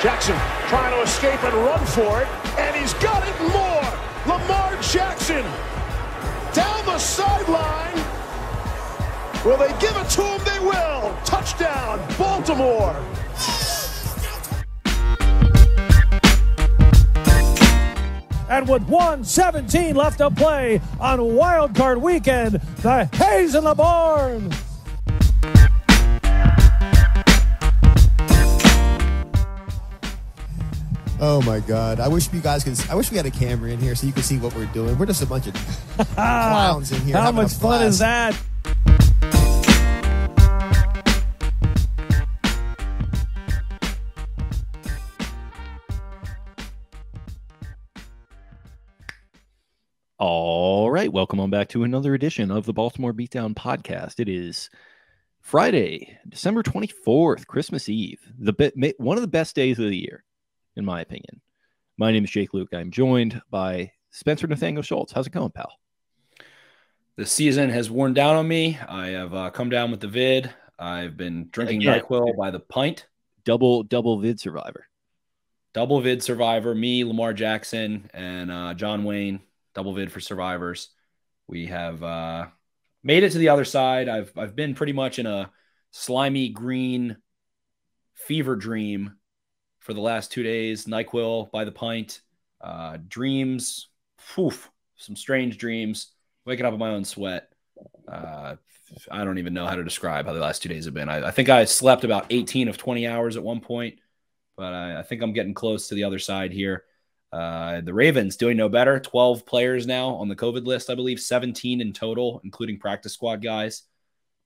Jackson trying to escape and run for it, and he's got it more. Lamar Jackson down the sideline. Will they give it to him? They will. Touchdown, Baltimore. And with 1:17 left to play on Wild Card Weekend, the Hayes in the barn. Oh my God! I wish you guys could. I wish we had a camera in here so you could see what we're doing. We're just a bunch of clowns in here. How much fun is that? All right, welcome on back to another edition of the Baltimore Beatdown podcast. It is Friday, December 24th, Christmas Eve, one of the best days of the year, in my opinion. My name is Jake Luke. I'm joined by Spencer Nathaniel Schultz. How's it going, pal? The season has worn down on me. I have come down with the vid. I've been drinking NyQuil by the pint. Double vid survivor. Double vid survivor. Me, Lamar Jackson, and John Wayne. Double vid for survivors. We have made it to the other side. I've been pretty much in a slimy green fever dream for the last 2 days. NyQuil by the pint. Dreams. Some strange dreams. Waking up in my own sweat. I don't even know how to describe how the last 2 days have been. I think I slept about 18 of 20 hours at one point, but I think I'm getting close to the other side here. The Ravens doing no better. 12 players now on the COVID list, I believe, 17 in total, including practice squad guys.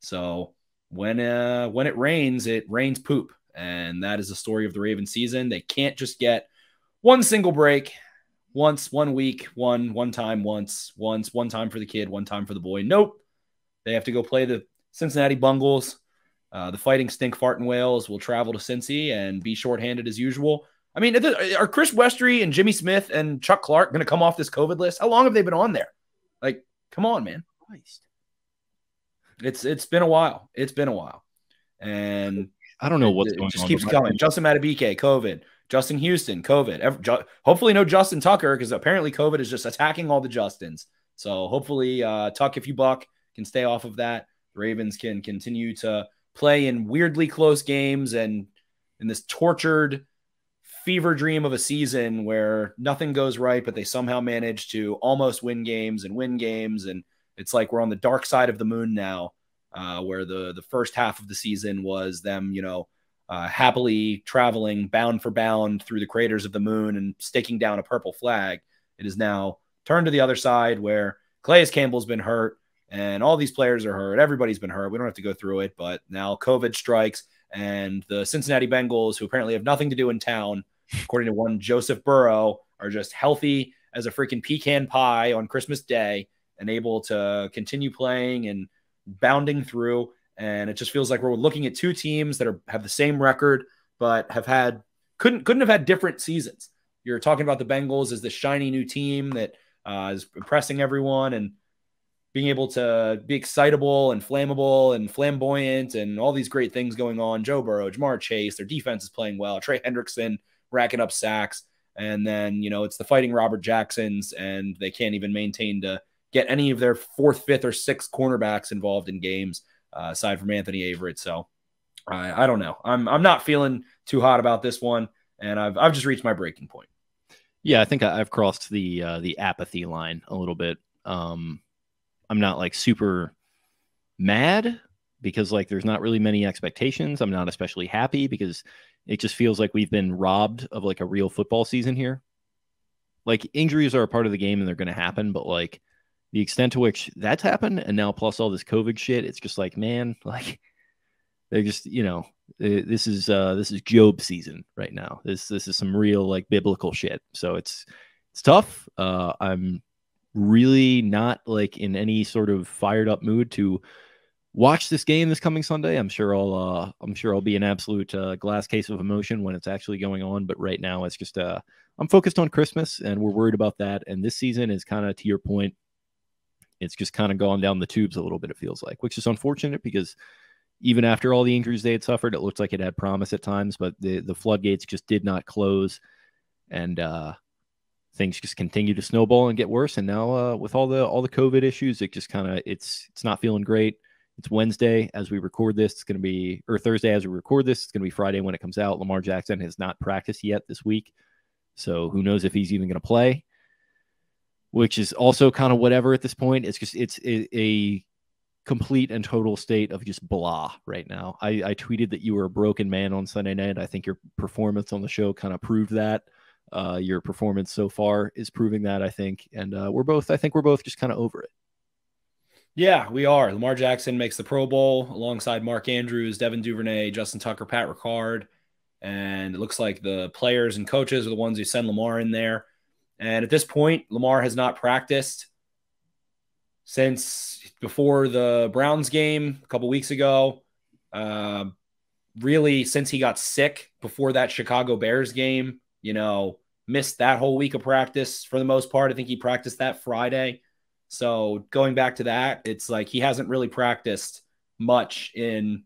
So when it rains poop. And that is the story of the Ravens season. They can't just get one single break, one week, one time for the kid, one time for the boy. Nope. They have to go play the Cincinnati Bengals. The Fighting Stink Fart and Whales will travel to Cincy and be shorthanded as usual. I mean, are Chris Westry and Jimmy Smith and Chuck Clark going to come off this COVID list? How long have they been on there? Like, come on, man. Christ. It's been a while. It's been a while. And I don't know what's going on. It just keeps coming. Justin Madubuike, COVID. Justin Houston, COVID. Hopefully no Justin Tucker, because apparently COVID is just attacking all the Justins. So hopefully Tuck, if you buck, can stay off of that. The Ravens can continue to play in weirdly close games and in this tortured fever dream of a season where nothing goes right, but they somehow manage to almost win games. And it's like we're on the dark side of the moon now, where the first half of the season was them, happily traveling bound for bound through the craters of the moon and staking down a purple flag. It is now turned to the other side where Calais Campbell's been hurt and all these players are hurt. Everybody's been hurt. We don't have to go through it, but now COVID strikes and the Cincinnati Bengals, who apparently have nothing to do in town, according to one Joseph Burrow, are just healthy as a freaking pecan pie on Christmas Day and able to continue playing and bounding through. And it just feels like we're looking at two teams that have the same record, but couldn't have had different seasons. You're talking about the Bengals as the shiny new team that is impressing everyone and being able to be excitable and flammable and flamboyant and all these great things going on. Joe Burrow, Jamar Chase, their defense is playing well. Trey Hendrickson racking up sacks. And then, it's the Fighting Robert Jacksons, and they can't even maintain to get any of their fourth, fifth, or sixth cornerbacks involved in games, aside from Anthony Averett. So I don't know. I'm not feeling too hot about this one, and I've just reached my breaking point. Yeah, I think I've crossed the apathy line a little bit. I'm not like super mad because like there's not really many expectations. I'm not especially happy because it just feels like we've been robbed of like a real football season here. Like injuries are a part of the game and they're going to happen, but like the extent to which that's happened and now plus all this COVID shit, it's just like, man, like they're just, this is Job season right now. This is some real like biblical shit. So it's tough. I'm really not like in any sort of fired up mood to watch this game this coming Sunday. I'm sure I'll be an absolute glass case of emotion when it's actually going on. But right now it's just I'm focused on Christmas and we're worried about that. And this season is kind of, to your point, it's just kind of gone down the tubes a little bit, it feels like, which is unfortunate because, even after all the injuries they had suffered, it looked like it had promise at times, but the floodgates just did not close, and things just continue to snowball and get worse. And now with all the COVID issues, it just kind of it's not feeling great. It's Wednesday as we record this. It's going to be, or Thursday as we record this. It's going to be Friday when it comes out. Lamar Jackson has not practiced yet this week, so who knows if he's even going to play, which is also kind of whatever at this point. It's a complete and total state of just blah right now. I tweeted that you were a broken man on Sunday night. I think your performance on the show kind of proved that. Your performance so far is proving that, I think. And we're both just kind of over it. Yeah, we are. Lamar Jackson makes the Pro Bowl alongside Mark Andrews, Devin Duvernay, Justin Tucker, Pat Ricard. And it looks like the players and coaches are the ones who send Lamar in there. And at this point, Lamar has not practiced since before the Browns game a couple weeks ago. Really, since he got sick before that Chicago Bears game, missed that whole week of practice for the most part. I think he practiced that Friday. So going back to that, it's like he hasn't really practiced much in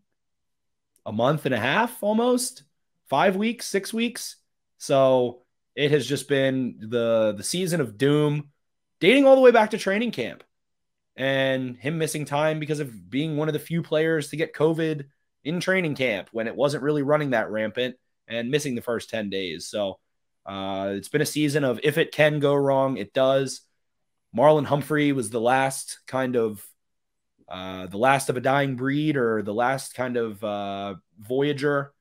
a month and a half, almost 5 weeks, 6 weeks. So it has just been the season of doom, dating all the way back to training camp, and him missing time because of being one of the few players to get COVID in training camp when it wasn't really running that rampant, and missing the first 10 days. So it's been a season of if it can go wrong, it does. Marlon Humphrey was the last of a dying breed, or the last kind of Voyager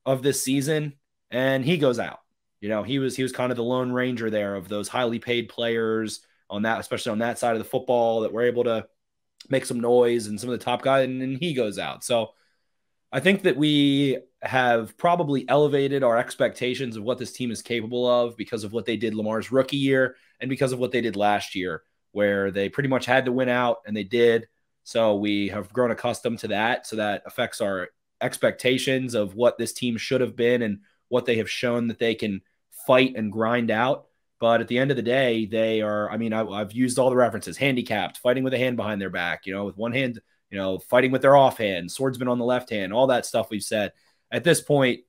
of this season, and he goes out. He was kind of the Lone Ranger there of those highly paid players on that, especially on that side of the football, that were able to make some noise, and some of the top guys, and he goes out. So I think that we have probably elevated our expectations of what this team is capable of because of what they did Lamar's rookie year, and because of what they did last year, where they pretty much had to win out, and they did. So we have grown accustomed to that. So that affects our expectations of what this team should have been, and what they have shown that they can fight and grind out. But at the end of the day, they are, I've used all the references: handicapped, fighting with a hand behind their back, with one hand, fighting with their offhand, swordsman on the left hand, all that stuff we've said. At this point,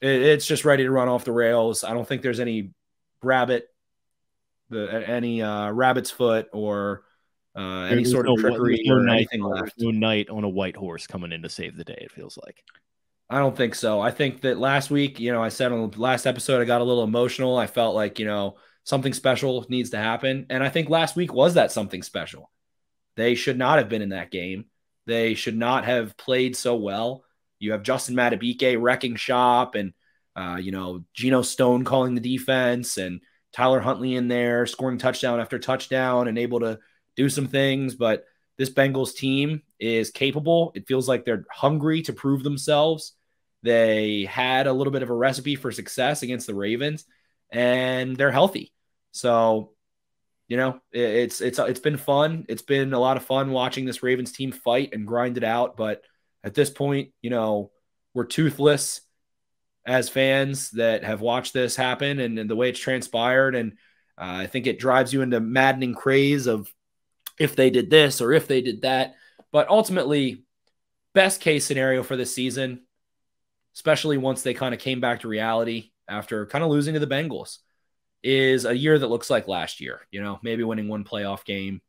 it's just ready to run off the rails. I don't think there's any rabbit's foot or any sort of trickery or anything left. No knight on a white horse coming in to save the day, it feels like. I don't think so. I think that last week, I said on the last episode, I got a little emotional. I felt like, something special needs to happen. And I think last week was that something special. They should not have been in that game. They should not have played so well. You have Justin Madubuike wrecking shop, and, Geno Stone calling the defense, and Tyler Huntley in there scoring touchdown after touchdown and able to do some things. But this Bengals team is capable. It feels like they're hungry to prove themselves. They had a little bit of a recipe for success against the Ravens, and they're healthy. So, it's been fun. It's been a lot of fun watching this Ravens team fight and grind it out. But at this point, we're toothless as fans that have watched this happen, and the way it's transpired. And I think it drives you into maddening craze of if they did this or if they did that. But ultimately, best case scenario for this season, especially once they kind of came back to reality after kind of losing to the Bengals, is a year that looks like last year, maybe winning one playoff game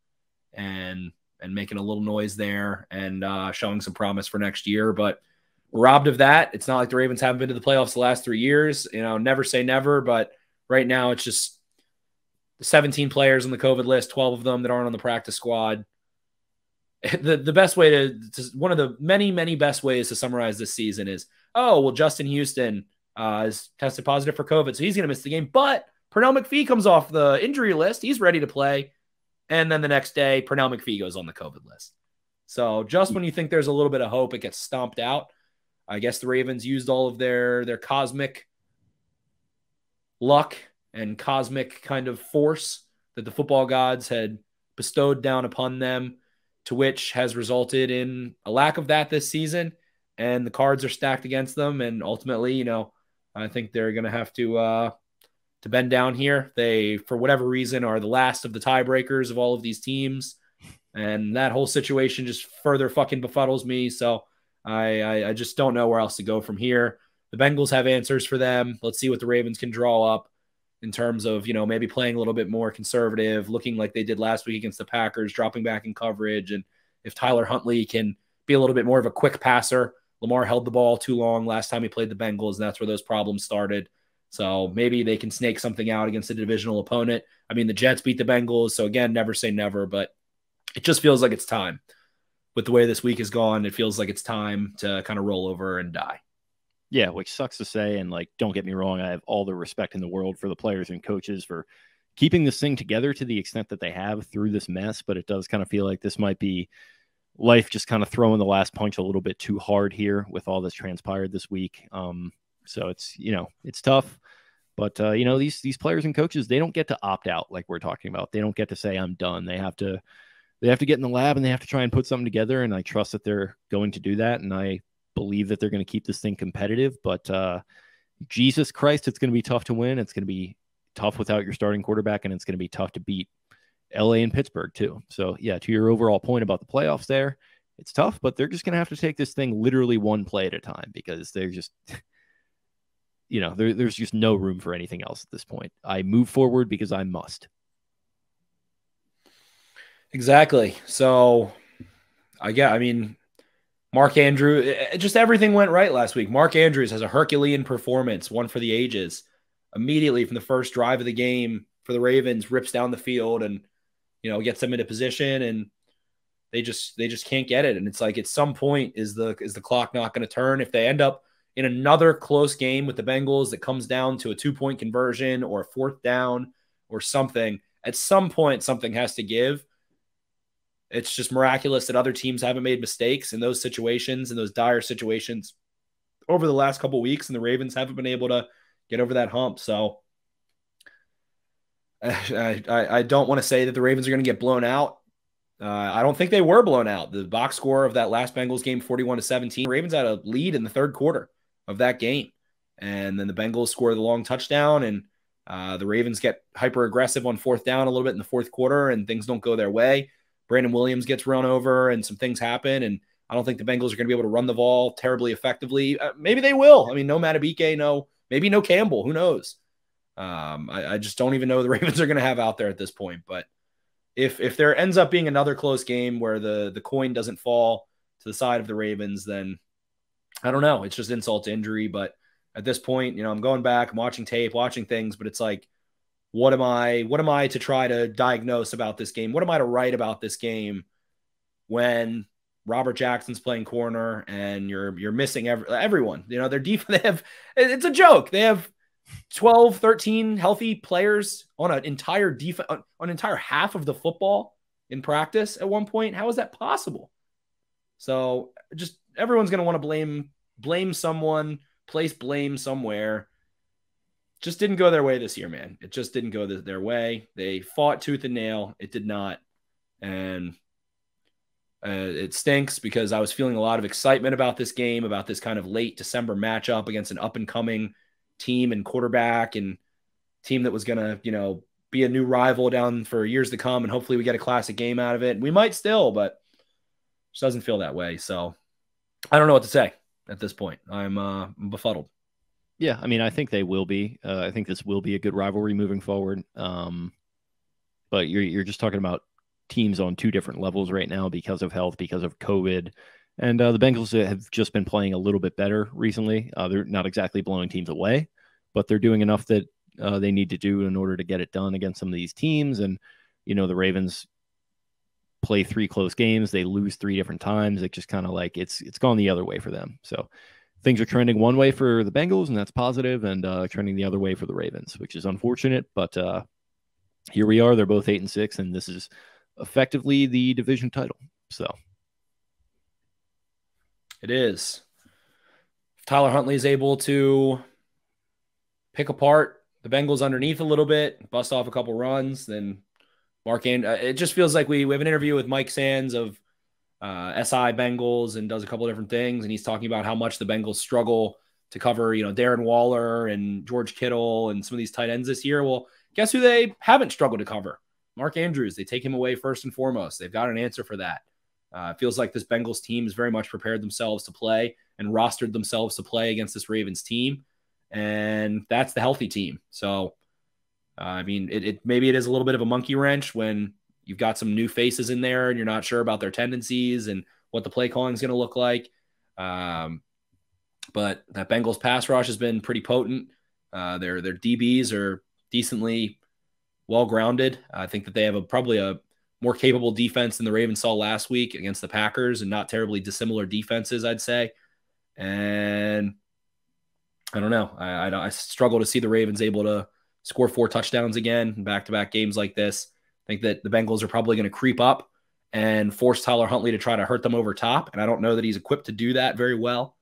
and making a little noise there, and showing some promise for next year. But we're robbed of that. It's not like the Ravens haven't been to the playoffs the last 3 years. Never say never, but right now it's just the 17 players on the COVID list, 12 of them that aren't on the practice squad. The best way to one of the many, many best ways to summarize this season is, Justin Houston is tested positive for COVID, so he's going to miss the game. But Pernell McPhee comes off the injury list. He's ready to play. And then the next day, Pernell McPhee goes on the COVID list. So just when you think there's a little bit of hope, it gets stomped out. I guess the Ravens used all of their cosmic luck and cosmic kind of force that the football gods had bestowed down upon them, to which has resulted in a lack of that this season. And the cards are stacked against them. And ultimately, I think they're going to have to bend down here. They, for whatever reason, are the last of the tiebreakers of all of these teams. And that whole situation just further fucking befuddles me. So I just don't know where else to go from here. The Bengals have answers for them. Let's see what the Ravens can draw up in terms of, maybe playing a little bit more conservative, looking like they did last week against the Packers, dropping back in coverage. And if Tyler Huntley can be a little bit more of a quick passer. Lamar held the ball too long last time he played the Bengals, and that's where those problems started. So maybe they can snake something out against a divisional opponent. I mean, the Jets beat the Bengals, so again, never say never, but it just feels like it's time. With the way this week has gone, it feels like it's time to kind of roll over and die. Yeah, which sucks to say, and don't get me wrong, I have all the respect in the world for the players and coaches for keeping this thing together to the extent that they have through this mess, but it does kind of feel like this might be life just kind of throwing the last punch a little bit too hard here with all that's transpired this week. So it's, it's tough, but these players and coaches, they don't get to opt out like we're talking about. They don't get to say, I'm done. They have to get in the lab and they have to try and put something together. And I trust that they're going to do that. And I believe that they're going to keep this thing competitive, but Jesus Christ, it's going to be tough to win. It's going to be tough without your starting quarterback, and it's going to be tough to beat LA and Pittsburgh too. So yeah, to your overall point about the playoffs there, it's tough, but they're just going to have to take this thing literally one play at a time because they're just, there's just no room for anything else at this point. I move forward because I must. Exactly. So Mark Andrews, just everything went right last week. Mark Andrews has a Herculean performance, one for the ages. Immediately from the first drive of the game for the Ravens, rips down the field and, gets them into position, and they just can't get it. And it's like, at some point, is the clock not going to turn? If they end up in another close game with the Bengals that comes down to a 2-point conversion or a fourth down or something, at some point, something has to give. It's just miraculous that other teams haven't made mistakes in those situations, in those dire situations over the last couple of weeks, and the Ravens haven't been able to get over that hump. So I don't want to say that the Ravens are going to get blown out. I don't think they were blown out. The box score of that last Bengals game, 41-17, Ravens had a lead in the third quarter of that game. And then the Bengals score the long touchdown, and the Ravens get hyper aggressive on fourth down a little bit in the fourth quarter, and things don't go their way. Brandon Williams gets run over and some things happen. And I don't think the Bengals are going to be able to run the ball terribly effectively. Maybe they will. I mean, no Matabike, maybe no Campbell, who knows? I just don't even know the Ravens are going to have out there at this point. But if there ends up being another close game where the coin doesn't fall to the side of the Ravens, then I don't know. It's just insult to injury. But at this point, I'm going back, I'm watching tape, watching things, but it's like, what am I to try to diagnose about this game? What am I to write about this game when Robert Jackson's playing corner and you're missing everyone? Their defense, it's a joke. They have 12, 13 healthy players on an entire defense, on an entire half of the football in practice at one point. How is that possible? So just everyone's going to want to blame someone, place blame somewhere. Just didn't go their way this year, man. It just didn't go their way. They fought tooth and nail. It did not. And it stinks because I was feeling a lot of excitement about this game, about this kind of late December matchup against an up-and-coming team and quarterback and team that was going to, be a new rival down for years to come. And hopefully we get a classic game out of it. We might still, but it just doesn't feel that way. So I don't know what to say at this point. I'm befuddled. Yeah, I mean, I think they will be. I think this will be a good rivalry moving forward. But you're just talking about teams on two different levels right now because of health, because of COVID. And the Bengals have just been playing a little bit better recently. They're not exactly blowing teams away, but they're doing enough that they need to do in order to get it done against some of these teams. And, the Ravens play 3 close games. They lose 3 different times. It just kind of it's gone the other way for them. So things are trending one way for the Bengals, and that's positive, and trending the other way for the Ravens, which is unfortunate. But here we are. They're both 8-6, and this is effectively the division title. So it is. If Tyler Huntley is able to pick apart the Bengals underneath a little bit, bust off a couple runs, then it just feels like we have an interview with Mike Sands of SI Bengals and does a couple of different things. And he's talking about how much the Bengals struggle to cover, Darren Waller and George Kittle and some of these tight ends this year. Well, guess who they haven't struggled to cover? Mark Andrews, they take him away first and foremost. They've got an answer for that. It feels like this Bengals team has very much prepared themselves to play and rostered themselves to play against this Ravens team. And that's the healthy team. So, I mean, maybe it is a little bit of a monkey wrench when you've got some new faces in there and you're not sure about their tendencies and what the play calling is going to look like. But that Bengals pass rush has been pretty potent. Their DBs are decently well-grounded. I think that they have probably a more capable defense than the Ravens saw last week against the Packers, and not terribly dissimilar defenses, I'd say. And I don't know. I struggle to see the Ravens able to score 4 touchdowns again in back-to-back games like this. I think that the Bengals are probably going to creep up and force Tyler Huntley to try to hurt them over top, and I don't know that he's equipped to do that very well.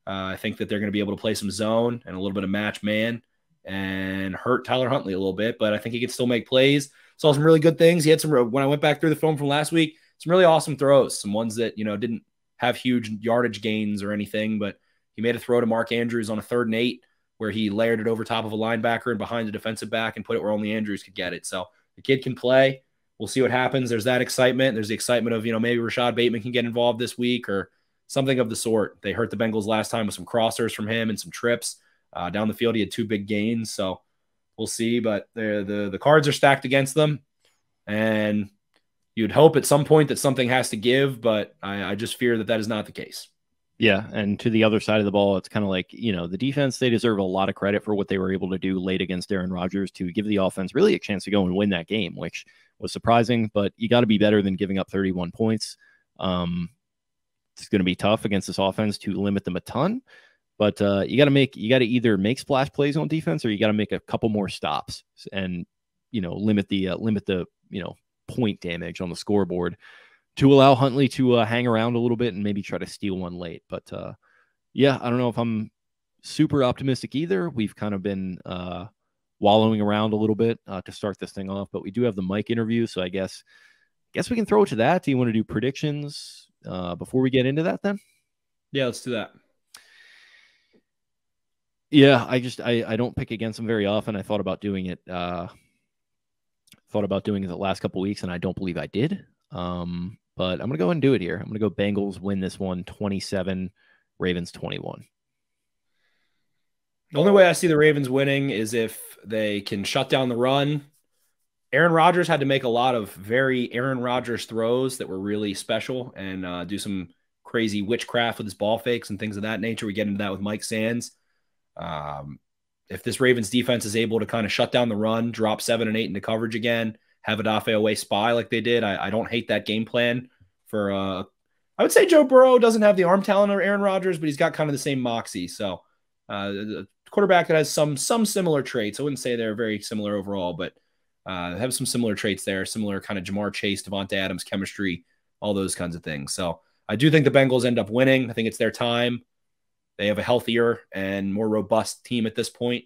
I think that they're going to be able to play some zone and a little bit of match man and hurt Tyler Huntley a little bit, but I think he can still make plays. Saw some really good things. He had some, when I went back through the film from last week, some really awesome throws, some ones that, didn't have huge yardage gains or anything, but he made a throw to Mark Andrews on a 3rd and 8 where he layered it over top of a linebacker and behind the defensive back and put it where only Andrews could get it. So the kid can play. We'll see what happens. There's that excitement. There's the excitement of, maybe Rashad Bateman can get involved this week or something of the sort. They hurt the Bengals last time with some crossers from him and some trips. Down the field, he had 2 big gains. So we'll see. But the cards are stacked against them. And you'd hope at some point that something has to give. But I just fear that is not the case. Yeah, and to the other side of the ball, it's kind of like, the defense, they deserve a lot of credit for what they were able to do late against Aaron Rodgers to give the offense really a chance to go and win that game, which was surprising, but you got to be better than giving up 31 points. It's going to be tough against this offense to limit them a ton, but you got to either make splash plays on defense or you got to make a couple more stops and, limit the point damage on the scoreboard to allow Huntley to hang around a little bit and maybe try to steal one late. But yeah, I don't know if I'm super optimistic either. We've kind of been wallowing around a little bit to start this thing off, but we do have the Mike interview. So I guess we can throw it to that. Do you want to do predictions before we get into that then? Yeah, let's do that. Yeah, I don't pick against them very often. I thought about doing it the last couple weeks, and I don't believe I did. But I'm going to go and do it here. I'm going to go Bengals win this one 27, Ravens 21. The only way I see the Ravens winning is if they can shut down the run. Aaron Rodgers had to make a lot of very Aaron Rodgers throws that were really special and do some crazy witchcraft with his ball fakes and things of that nature. We get into that with Mike Sands. If this Ravens defense is able to kind of shut down the run, drop 7 and 8 into coverage again, have Odafe away spy like they did, I don't hate that game plan for I would say Joe Burrow doesn't have the arm talent of Aaron Rodgers, but he's got kind of the same moxie. So the quarterback that has some similar traits. I wouldn't say they're very similar overall, but have some similar traits there, similar kind of Jamar Chase, Devontae Adams chemistry, all those kinds of things. So I do think the Bengals end up winning. I think it's their time. They have a healthier and more robust team at this point.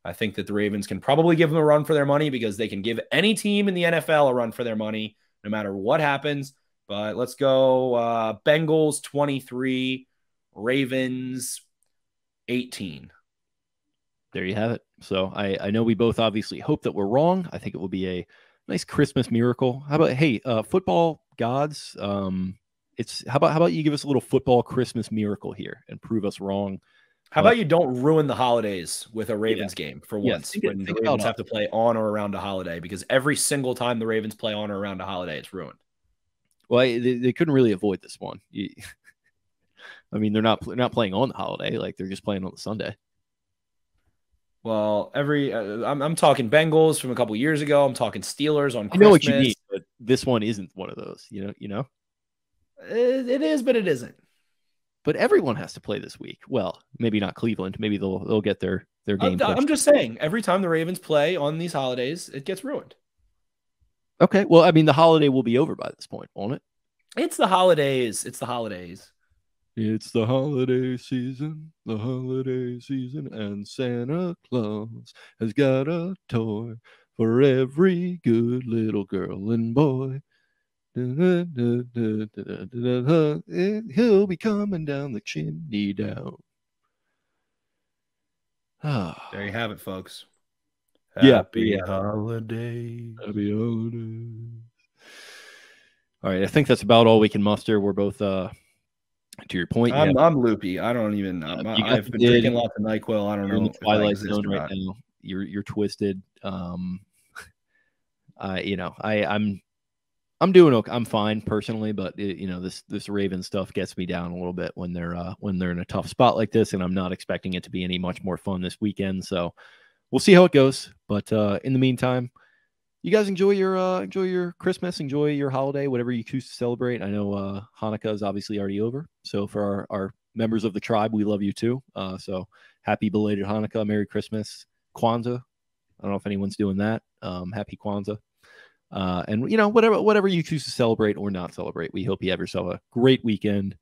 I think that the Ravens can probably give them a run for their money because they can give any team in the NFL a run for their money no matter what happens. But let's go Bengals 23, Ravens 18. There you have it. So I know we both obviously hope that we're wrong. I think it will be a nice Christmas miracle. How about, hey, football gods, how about you give us a little football Christmas miracle here and prove us wrong? How about you don't ruin the holidays with a Ravens game for once when the Ravens have to play on or around a holiday, because every single time the Ravens play on or around a holiday, it's ruined. Well, they couldn't really avoid this one. I mean, they're not playing on the holiday. Like, they're just playing on the Sunday. Well, I'm talking Bengals from a couple years ago. I'm talking Steelers on Christmas. I know what you mean, but this one isn't one of those. You know? It is, but it isn't. But everyone has to play this week. Well, maybe not Cleveland. Maybe they'll get their game. I'm just saying, every time the Ravens play on these holidays, it gets ruined. Okay. Well, I mean, the holiday will be over by this point, won't it? It's the holidays. It's the holidays. It's the holiday season, and Santa Claus has got a toy for every good little girl and boy. He'll be coming down the chimney down. There you have it, folks. Happy holiday. Happy holidays. All right, I think that's about all we can muster. We're both to your point. I'm loopy. I don't even. I've been drinking lots of NyQuil. I don't know. In the if twilight I exist zone or right not. now. You're twisted. I'm doing okay. I'm fine personally, but this Raven stuff gets me down a little bit when they're in a tough spot like this, and I'm not expecting it to be any much more fun this weekend. So we'll see how it goes. But in the meantime, you guys enjoy your Christmas, enjoy your holiday, whatever you choose to celebrate. I know Hanukkah is obviously already over, so for our members of the tribe, we love you too. So happy belated Hanukkah, Merry Christmas, Kwanzaa. I don't know if anyone's doing that. Happy Kwanzaa. And whatever you choose to celebrate or not celebrate, we hope you have yourself a great weekend.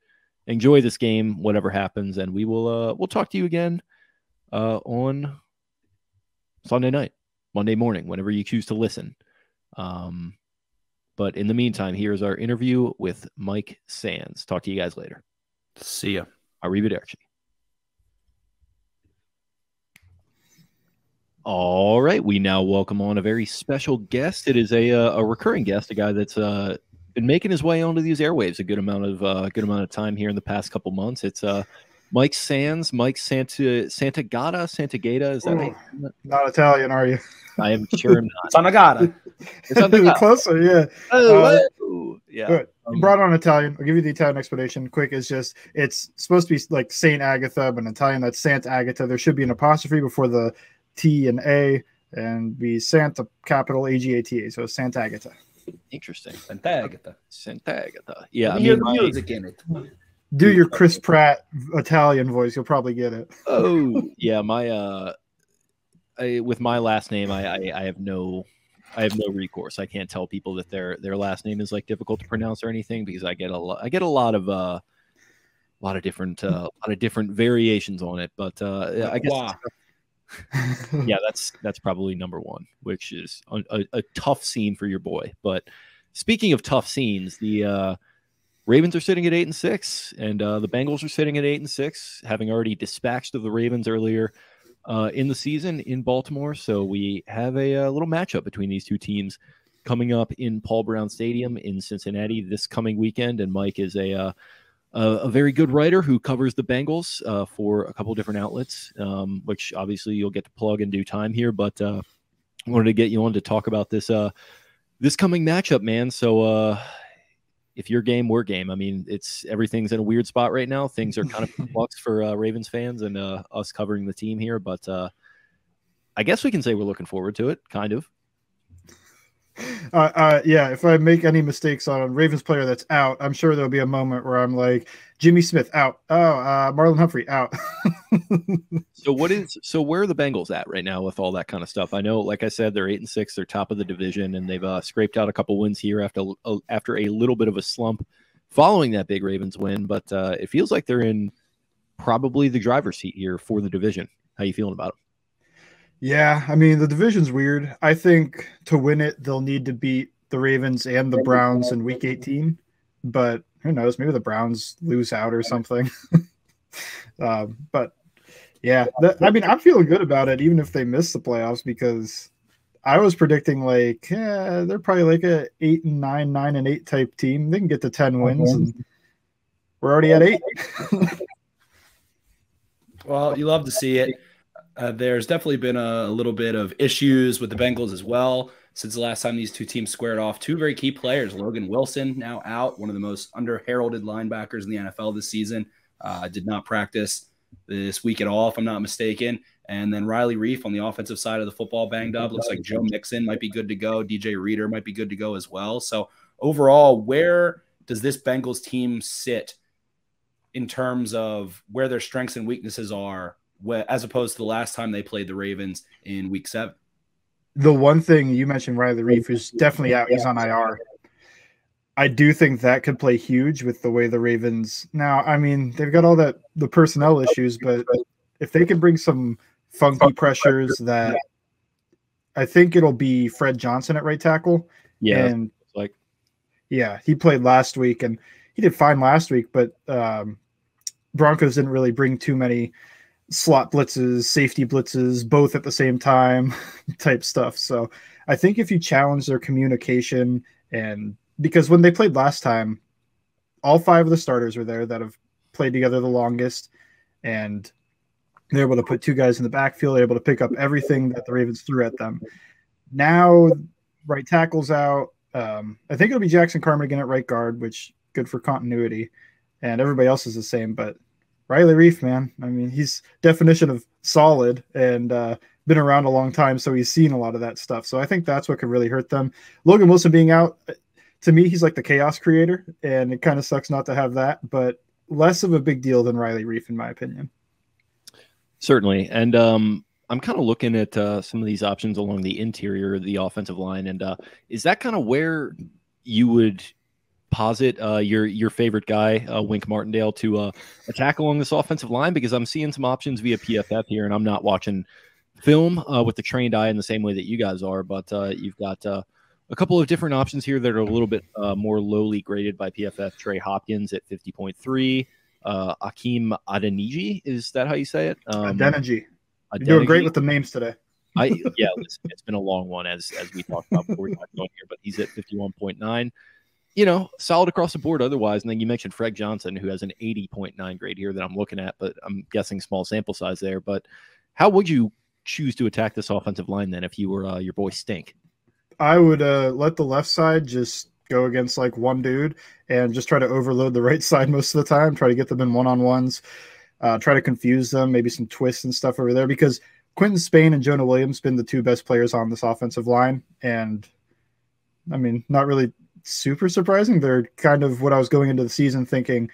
Enjoy this game, whatever happens, and we'll talk to you again on Sunday night, Monday morning, whenever you choose to listen. But in the meantime, here's our interview with Mike Sands. Talk to you guys later. See ya. Arrivederci. All right, we now welcome on a very special guest. It is a recurring guest, a guy that's been making his way onto these airwaves a good amount of time here in the past couple months. It's Mike Sands, Mike Santagata. Is that not Italian, are you? I am sure I'm not. Santagata. It's Santagata. Closer, yeah. Yeah. Good. Brought on Italian. I'll give you the Italian explanation. Quick, it's supposed to be like Saint Agatha, but in Italian that's Santagata. There should be an apostrophe before the T and A, and be Santa capital Agata. So Santagata. Interesting. Santagata. Yeah, I hear the music in it. Do your Chris Pratt Italian voice. You'll probably get it. Oh yeah, with my last name, I have no recourse. I can't tell people that their last name is like difficult to pronounce or anything because I get a lot of different variations on it. But I guess yeah, that's probably number one, which is a tough scene for your boy. But speaking of tough scenes, the Ravens are sitting at 8-6, and the Bengals are sitting at 8-6, having already dispatched of the Ravens earlier in the season in Baltimore. So we have a little matchup between these two teams coming up in Paul Brown Stadium in Cincinnati this coming weekend. And Mike is a very good writer who covers the Bengals for a couple different outlets, which obviously you'll get to plug in due time here. But I wanted to get you on to talk about this coming matchup, man. So if you're game, we're game. I mean, everything's in a weird spot right now. Things are kind of in flux for Ravens fans and us covering the team here. But I guess we can say we're looking forward to it, kind of. Yeah, if I make any mistakes on a Ravens player that's out, I'm sure there'll be a moment where I'm like, Jimmy Smith out. Marlon Humphrey out. So where are the Bengals at right now with all that kind of stuff? I know, like I said, they're 8-6, they're top of the division, and they've scraped out a couple wins here after a little bit of a slump following that big Ravens win. But it feels like they're in probably the driver's seat here for the division. How you feeling about it? Yeah, I mean, the division's weird. I think to win it, they'll need to beat the Ravens and the Browns in Week 18. But who knows? Maybe the Browns lose out or something. But yeah, I'm feeling good about it, even if they miss the playoffs, because I was predicting they're probably like a 8-9, 9-8 type team. They can get to 10 wins, and we're already at 8. Well, you love to see it. There's definitely been a little bit of issues with the Bengals as well since the last time these two teams squared off. Two very key players, Logan Wilson now out, one of the most under-heralded linebackers in the NFL this season, did not practice this week at all, if I'm not mistaken. And then Riley Reif on the offensive side of the football banged up. Looks like Joe Mixon might be good to go. DJ Reader might be good to go as well. So overall, where does this Bengals team sit in terms of where their strengths and weaknesses are, as opposed to the last time they played the Ravens in Week 7? The one thing you mentioned, Riley Reif, is definitely out. He's on IR. I do think that could play huge with the way the Ravens now. I mean, they've got all the personnel issues, but if they can bring some funky pressures, that I think it'll be Fred Johnson at right tackle. Yeah, and he played last week and he did fine last week, but Broncos didn't really bring too many slot blitzes, safety blitzes, both at the same time type stuff. So I think if you challenge their communication, and because when they played last time, all 5 of the starters were there that have played together the longest, and they're able to put 2 guys in the backfield. They're able to pick up everything that the Ravens threw at them. Now, right tackle's out. I think it'll be Jackson Carmen again at right guard, which good for continuity. And everybody else is the same. But Riley Reif, man, I mean, he's definition of solid and been around a long time, so he's seen a lot of that stuff. So I think that's what could really hurt them. Logan Wilson being out, to me, he's like the chaos creator, and it kind of sucks not to have that, but less of a big deal than Riley Reif, in my opinion. Certainly. And I'm kind of looking at some of these options along the interior of the offensive line. And is that kind of where you would posit your favorite guy, Wink Martindale, to attack along this offensive line? Because I'm seeing some options via PFF here, and I'm not watching film with the trained eye in the same way that you guys are. But you've got a couple of different options here that are a little bit more lowly graded by PFF. Trey Hopkins at 50.3. Akeem Adeniji, is that how you say it? Adeniji. You're doing great with the names today. Yeah, it's been a long one as we talked about before we got going here, but he's at 51.9. You know, solid across the board otherwise. And then you mentioned Fred Johnson, who has an 80.9 grade here that I'm looking at, but I'm guessing small sample size there. But how would you choose to attack this offensive line then if you were your boy Stink? I would let the left side just go against like one dude and just try to overload the right side most of the time, try to get them in one-on-ones, try to confuse them, maybe some twists and stuff over there, because Quentin Spain and Jonah Williams been the 2 best players on this offensive line. And I mean, not really super surprising. They're kind of what I was going into the season thinking,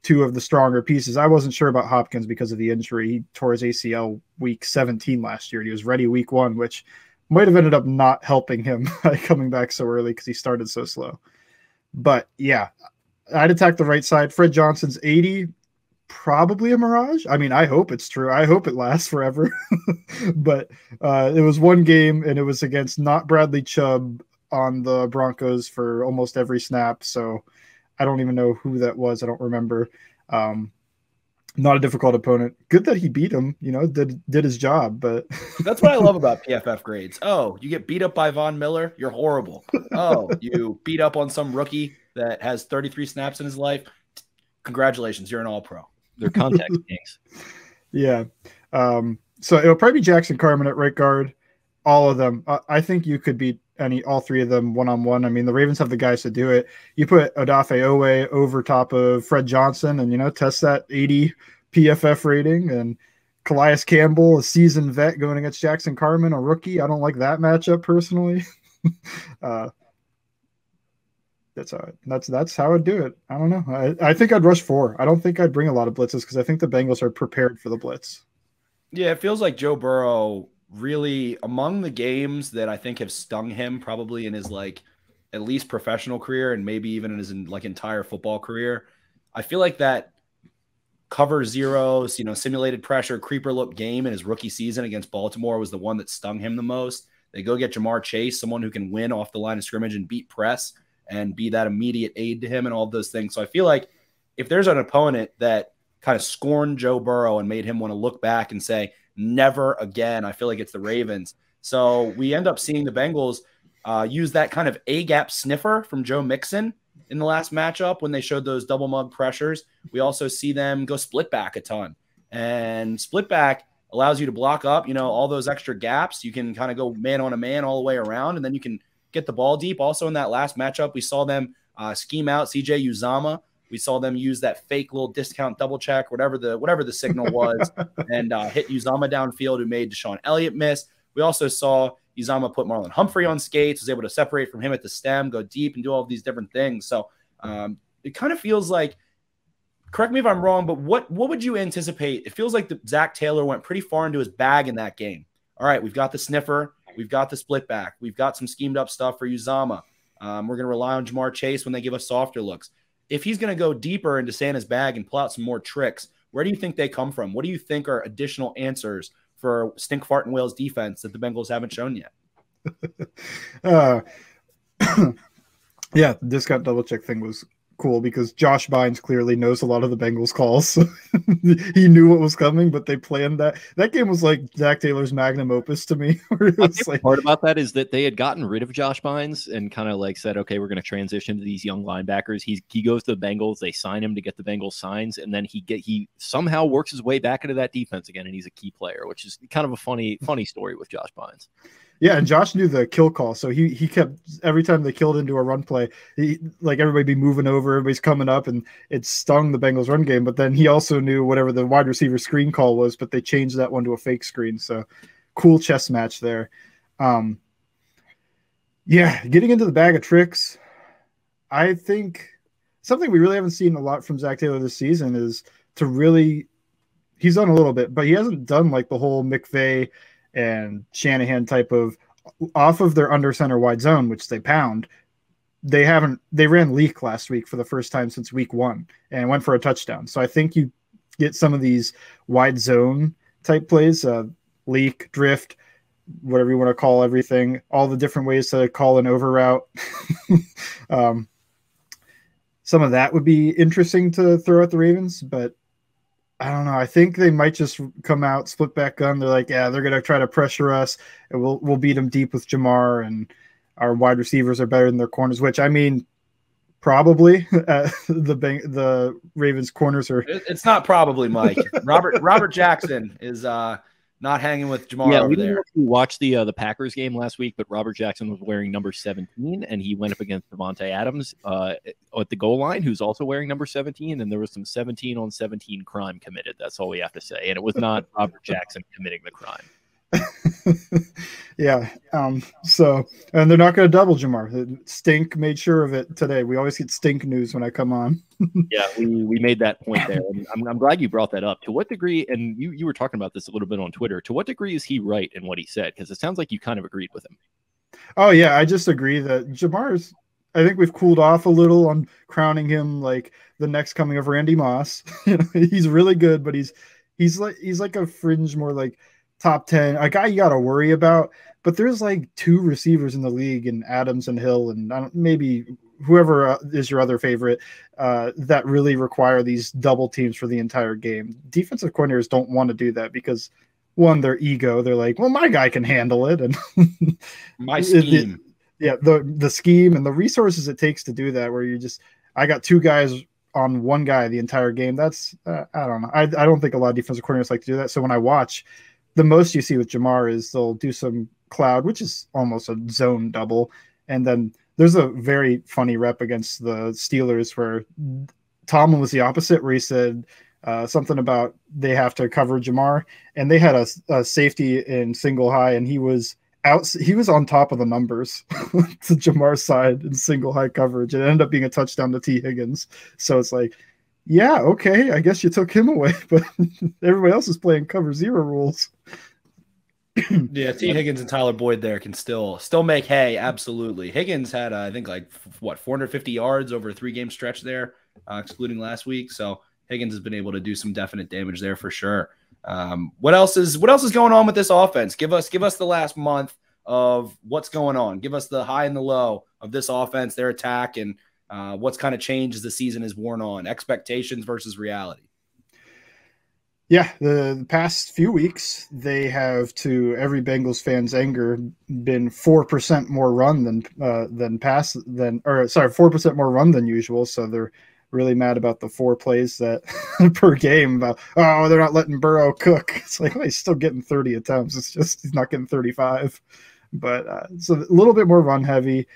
2 of the stronger pieces. I wasn't sure about Hopkins because of the injury. He tore his ACL week 17 last year. He was ready week 1, which might have ended up not helping him coming back so early because he started so slow. But yeah, I'd attack the right side. Fred Johnson's 80, probably a mirage. I mean, I hope it's true. I hope it lasts forever. But it was one game, and it was against not Bradley Chubb on the Broncos for almost every snap. So I don't even know who that was. I don't remember. Not a difficult opponent. Good that he beat him, you know, did his job. But that's what I love about PFF grades. Oh, you get beat up by Von Miller, you're horrible. Oh, you beat up on some rookie that has 33 snaps in his life. Congratulations, you're an all-pro. They're contact games. Yeah. So it'll probably be Jackson Carmen at right guard. All of them. I think you could beat all 3 of them one-on-one. I mean, the Ravens have the guys to do it. You put Odafe Owe over top of Fred Johnson and, you know, test that 80 PFF rating, and Calais Campbell, a seasoned vet, going against Jackson Carmen, a rookie. I don't like that matchup personally. That's how I'd do it. I don't know. I think I'd rush 4. I don't think I'd bring a lot of blitzes because I think the Bengals are prepared for the blitz. Yeah, it feels like Joe Burrow really, among the games that I think have stung him probably in his like at least professional career and maybe even in his like entire football career, I feel like that cover zeros, you know, simulated pressure, creeper look game in his rookie season against Baltimore was the one that stung him the most. They go get Jamar Chase, someone who can win off the line of scrimmage and beat press and be that immediate aid to him and all of those things. So I feel like if there's an opponent that kind of scorned Joe Burrow and made him want to look back and say, never again, I feel like it's the Ravens. So we end up seeing the Bengals use that kind of A-gap sniffer from Joe Mixon in the last matchup when they showed those double mug pressures. We also see them go split back a ton. And split back allows you to block up, you know, all those extra gaps. You can kind of go man on a man all the way around, and then you can get the ball deep. Also in that last matchup, we saw them scheme out CJ Uzama. We saw them use that fake little discount double check, whatever the signal was, and hit Uzama downfield, who made Deshaun Elliott miss. We also saw Uzama put Marlon Humphrey on skates, was able to separate from him at the stem, go deep, and do all of these different things. So it kind of feels like, correct me if I'm wrong, but what would you anticipate? It feels like Zach Taylor went pretty far into his bag in that game. All right, we've got the sniffer. We've got the split back. We've got some schemed up stuff for Uzama. We're going to rely on Jamar Chase when they give us softer looks. If he's going to go deeper into Santa's bag and pull out some more tricks, where do you think they come from? What do you think are additional answers for Stink Fart and Wales defense that the Bengals haven't shown yet? Yeah, the discount double check thing was cool because Josh Bynes clearly knows a lot of the Bengals calls. So he knew what was coming, but they planned that. That game was like Zach Taylor's magnum opus to me. Where it was like, part about that is that they had gotten rid of Josh Bynes and kind of like said, okay, we're going to transition to these young linebackers. He goes to the Bengals. They sign him to get the Bengals signs, and then he somehow works his way back into that defense again, and he's a key player, which is kind of a funny story with Josh Bynes. Yeah, and Josh knew the kill call, so he kept every time they killed into a run play, like everybody be moving over, everybody's coming up, and it stung the Bengals run game. But then he also knew whatever the wide receiver screen call was, but they changed that one to a fake screen. So cool chess match there. Yeah, getting into the bag of tricks, I think something we really haven't seen a lot from Zach Taylor this season is to really – he's done a little bit, but he hasn't done like the whole McVay – and Shanahan type of off of their under center wide zone, which they pound. They ran leak last week for the first time since week 1 and went for a touchdown. So I think you get some of these wide zone type plays, leak, drift, whatever you want to call everything, all the different ways to call an over route. Some of that would be interesting to throw at the Ravens, but I don't know. I think they might just come out, split back gun. They're like, yeah, they're going to try to pressure us, and we'll beat them deep with Jamar, and our wide receivers are better than their corners, which, I mean, probably the Ravens corners are. It's not probably, Mike. Robert Jackson is not hanging with Jamar over there. We watched the Packers game last week, but Robert Jackson was wearing number 17, and he went up against Devontae Adams at the goal line, who's also wearing number 17, and there was some 17-on-17 crime committed. That's all we have to say. And it was not Robert Jackson committing the crime. Yeah. So, and they're not going to double Jamar. Stink made sure of it today. We always get stink news when I come on. Yeah, we made that point there. And I'm glad you brought that up. To what degree, and you were talking about this a little bit on Twitter, to what degree is he right in what he said? Because it sounds like you kind of agreed with him. Oh, yeah. I just agree that Jamar's, I think we've cooled off a little on crowning him like the next coming of Randy Moss. He's really good, but he's like a fringe, more like top 10, a guy you got to worry about. But there's like 2 receivers in the league, and Adams and Hill, and maybe whoever is your other favorite, that really require these double teams for the entire game. Defensive coordinators don't want to do that because, one, their ego. They're like, well, my guy can handle it, and my scheme. The scheme and the resources it takes to do that, where I got 2 guys on one guy the entire game. That's I don't know. I don't think a lot of defensive coordinators like to do that. So when I watch, the most you see with Jamar is they'll do some cloud, which is almost a zone double. And then there's a very funny rep against the Steelers where Tomlin was the opposite, where he said something about they have to cover Jamar, and they had a safety in single high, and he was on top of the numbers to Jamar's side in single high coverage. It ended up being a touchdown to T. Higgins. So it's like, yeah, okay, I guess you took him away, but everybody else is playing cover 0 rules. Yeah, T. Higgins and Tyler Boyd there can still make hay. Absolutely. Higgins had, I think, 450 yards over a 3-game stretch there, excluding last week. So Higgins has been able to do some definite damage there for sure. What else is going on with this offense? Give us the last month of what's going on. Give us the high and the low of this offense, their attack, and what's kind of changed as the season is worn on. Expectations versus reality. Yeah, the past few weeks, they have, to every Bengals fan's anger, been 4% more run than 4% more run than usual. So they're really mad about the 4 plays that per game. About, they're not letting Burrow cook. It's like, well, he's still getting 30 attempts. It's just he's not getting 35. But so a little bit more run heavy.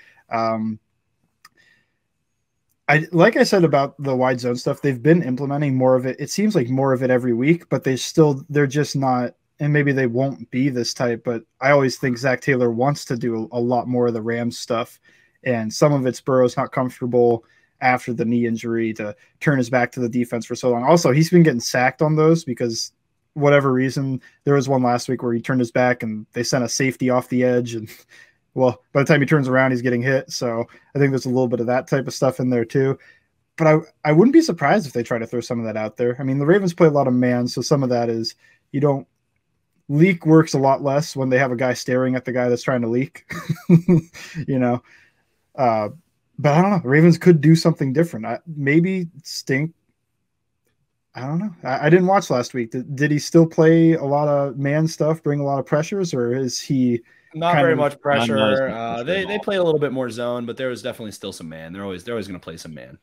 Like I said about the wide zone stuff, they've been implementing more of it. It seems like more of it every week, but they're just not, and maybe they won't be this type, but I always think Zach Taylor wants to do a lot more of the Rams stuff. And some of it's Burrow's not comfortable after the knee injury to turn his back to the defense for so long. Also, he's been getting sacked on those because whatever reason, there was one last week where he turned his back and they sent a safety off the edge, and well, by the time he turns around, he's getting hit. So I think there's a little bit of that type of stuff in there too. But I wouldn't be surprised if they try to throw some of that out there. I mean, the Ravens play a lot of man, so some of that is leak works a lot less when they have a guy staring at the guy that's trying to leak. But I don't know. Ravens could do something different. Maybe Stink. I don't know. I didn't watch last week. Did he still play a lot of man stuff, bring a lot of pressures, or is he not very much pressure? Much They played a little bit more zone, but there was definitely still some man. They're always going to play some man.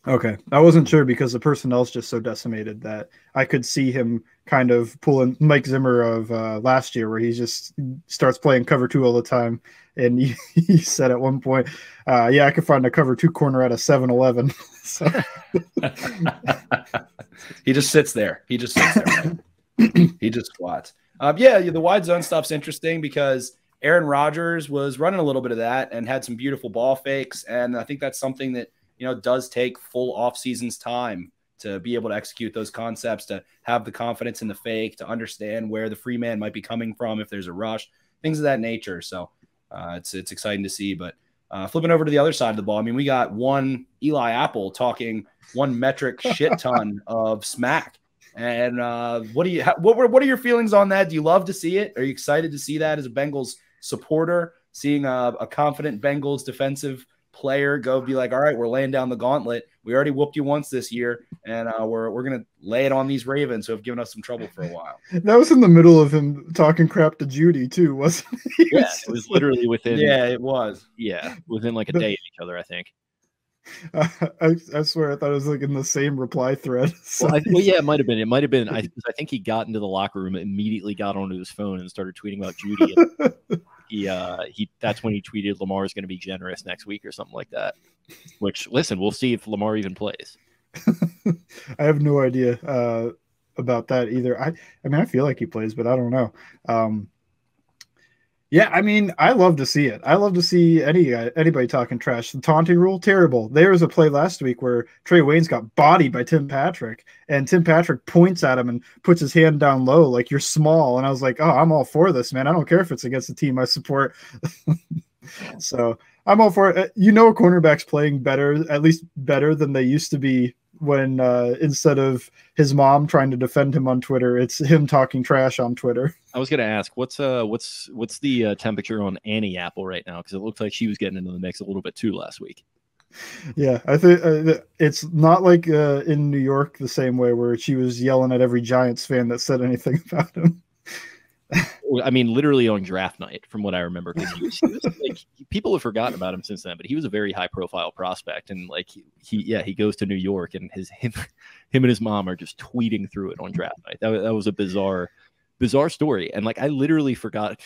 Okay. I wasn't sure because the personnel's just so decimated that I could see him kind of pulling Mike Zimmer of last year, where he just starts playing cover 2 all the time. And he said at one point, yeah, I could find a cover 2 corner at a 7-Eleven. So. He just sits there. He just squats. Yeah, the wide zone stuff's interesting because Aaron Rodgers was running a little bit of that and had some beautiful ball fakes. And I think that's something that, does take full off season's time to be able to execute those concepts, to have the confidence in the fake, to understand where the free man might be coming from if there's a rush, things of that nature. So it's exciting to see. But flipping over to the other side of the ball, I mean, we got one Eli Apple talking one metric shit ton of smack. And what are your feelings on that? Do you love to see it? Are you excited to see that as a Bengals supporter, seeing a confident Bengals defensive player go be like, all right, we're laying down the gauntlet. We already whooped you once this year, and we're gonna lay it on these Ravens who have given us some trouble for a while. That was in the middle of him talking crap to Judy too, wasn't it? Yeah, it was literally within. Yeah, it was. Yeah, within like a day of each other, I think. I swear I thought it was like in the same reply thread. So well, yeah, it might have been. It might have been. I think he got into the locker room, immediately got onto his phone, and started tweeting about Judy. That's when he tweeted Lamar's going to be generous next week or something like that. Which, listen, we'll see if Lamar even plays. I have no idea about that either. I mean, I feel like he plays, but I don't know. Yeah, I mean, I love to see it. I love to see anybody talking trash. The taunting rule, terrible. There was a play last week where Trey Waynes got bodied by Tim Patrick, and Tim Patrick points at him and puts his hand down low like you're small. And I was like, oh, I'm all for this, man. I don't care if it's against the team I support. So I'm all for it. Cornerback's playing better, at least better than they used to be when instead of his mom trying to defend him on Twitter, it's him talking trash on Twitter. I was going to ask, what's the temperature on Annie Apple right now? Because it looks like she was getting into the mix a little bit too last week. Yeah, I think it's not like in New York the same way where she was yelling at every Giants fan that said anything about him. I mean, literally on draft night, from what I remember, because he was like, people have forgotten about him since then, but he was a very high profile prospect, and like he goes to New York, and him and his mom are just tweeting through it on draft night. That was a bizarre story, and like I literally forgot.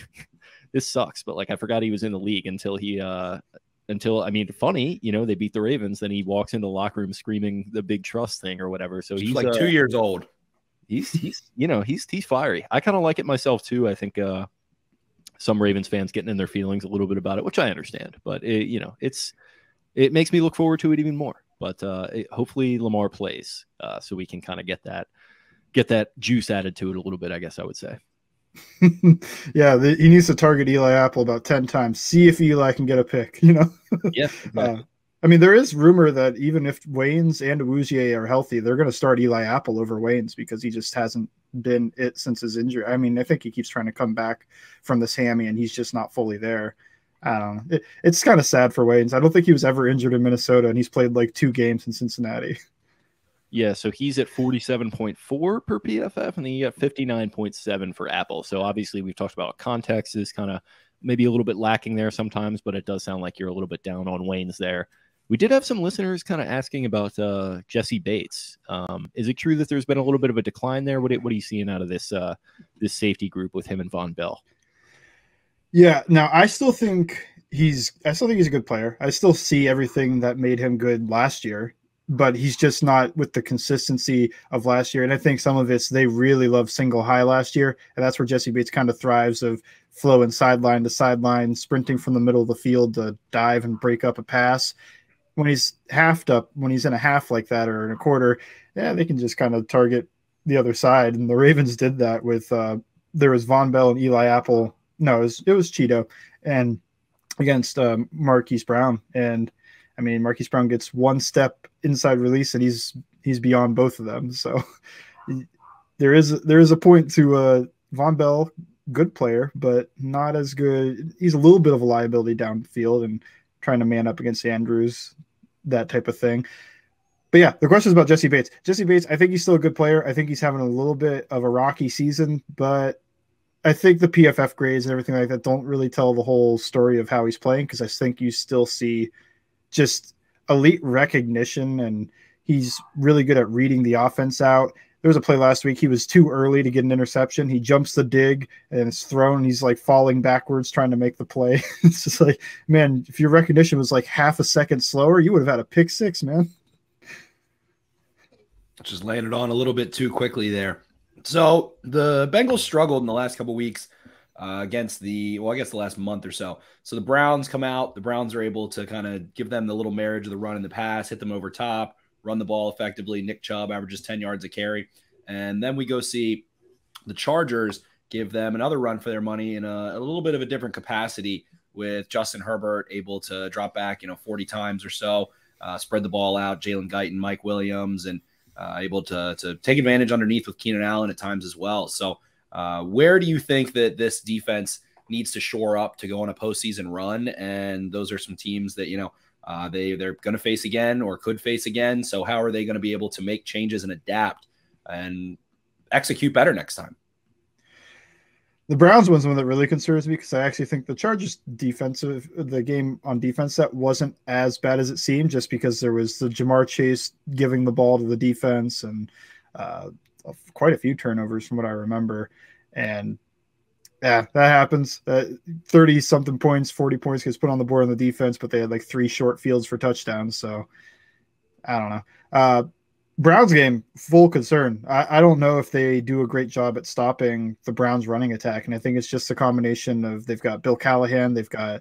This sucks, but like I forgot he was in the league until funny, they beat the Ravens, then he walks into the locker room screaming the big trust thing or whatever. So he's like 2 years old. He's fiery. I kind of like it myself too. I think some Ravens fans getting in their feelings a little bit about it, which I understand, but it makes me look forward to it even more. But hopefully Lamar plays so we can kind of get that juice added to it a little bit, I guess I would say. Yeah, he needs to target Eli Apple about 10 times. See if Eli can get a pick, Yeah. Exactly. I mean, there is rumor that even if Waynes and Awuzie are healthy, they're going to start Eli Apple over Waynes because he just hasn't been it since his injury. I mean, I think he keeps trying to come back from this hammy, and he's just not fully there. I don't know. It's kind of sad for Waynes. I don't think he was ever injured in Minnesota, and he's played like 2 games in Cincinnati. Yeah, so he's at 47.4 per PFF, and then you got 59.7 for Apple. So obviously we've talked about context is kind of maybe a little bit lacking there sometimes, but it does sound like you're a little bit down on Waynes there. We did have some listeners kind of asking about Jesse Bates. Is it true that there's been a little bit of a decline there? What are you seeing out of this safety group with him and Von Bell? Yeah, now I still think he's a good player. I still see everything that made him good last year, but he's just not with the consistency of last year. And I think some of it's they really loved single high last year, and that's where Jesse Bates kind of thrives, of flowing sideline to sideline, sprinting from the middle of the field to dive and break up a pass. When he's halved up, when he's in a half like that or in a quarter, yeah, they can just kind of target the other side. And the Ravens did that with there was Von Bell and Eli Apple. No, it was Cheeto and against Marquise Brown. And I mean, Marquise Brown gets one step inside release, and he's beyond both of them. So there is a point to Von Bell, good player, but not as good. He's a little bit of a liability downfield, and trying to man up against Andrews, that type of thing. But yeah, the question is about Jesse Bates. Jesse Bates, I think he's still a good player. I think he's having a little bit of a rocky season, but I think the PFF grades and everything like that don't really tell the whole story of how he's playing, because I think you still see just elite recognition, and he's really good at reading the offense out. There was a play last week. He was too early to get an interception. He jumps the dig and it's thrown. He's like falling backwards trying to make the play. It's just like, man, if your recognition was like half a second slower, you would have had a pick six, man. Just landed on a little bit too quickly there. So the Bengals struggled in the last couple of weeks against the last month or so. So the Browns come out. The Browns are able to kind of give them the little marriage of the run and the pass, hit them over top, run the ball effectively. Nick Chubb averages 10 yards a carry. And then we go see the Chargers give them another run for their money in a little bit of a different capacity, with Justin Herbert able to drop back, 40 times or so, spread the ball out, Jalen Guyton, Mike Williams, and able to take advantage underneath with Keenan Allen at times as well. So where do you think that this defense needs to shore up to go on a postseason run? And those are some teams that, they're going to face again or could face again. So how are they going to be able to make changes and adapt and execute better next time? The Browns one's one that really concerns me, because I actually think the Chargers the game on defense set wasn't as bad as it seemed, just because there was the Jamar Chase giving the ball to the defense and quite a few turnovers from what I remember. And yeah, that happens. 30 something points, 40 points gets put on the board on the defense, but they had like 3 short fields for touchdowns. So I don't know. Browns game, full concern. I don't know if they do a great job at stopping the Browns running attack. And I think it's just a combination of, they've got Bill Callahan, they've got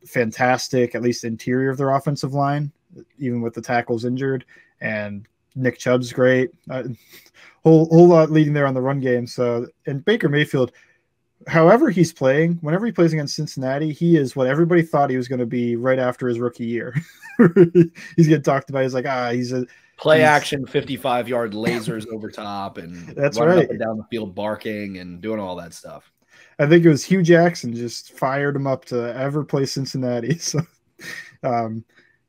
fantastic, at least interior of their offensive line, even with the tackles injured, and Nick Chubb's great. Whole lot leading there on the run game. So, and Baker Mayfield, however he's playing, whenever he plays against Cincinnati, he is what everybody thought he was going to be right after his rookie year. He's getting talked about. He's like, he's a play action 55-yard lasers over top, and that's running right, up and down the field barking and doing all that stuff. I think it was Hugh Jackson just fired him up to ever play Cincinnati. So,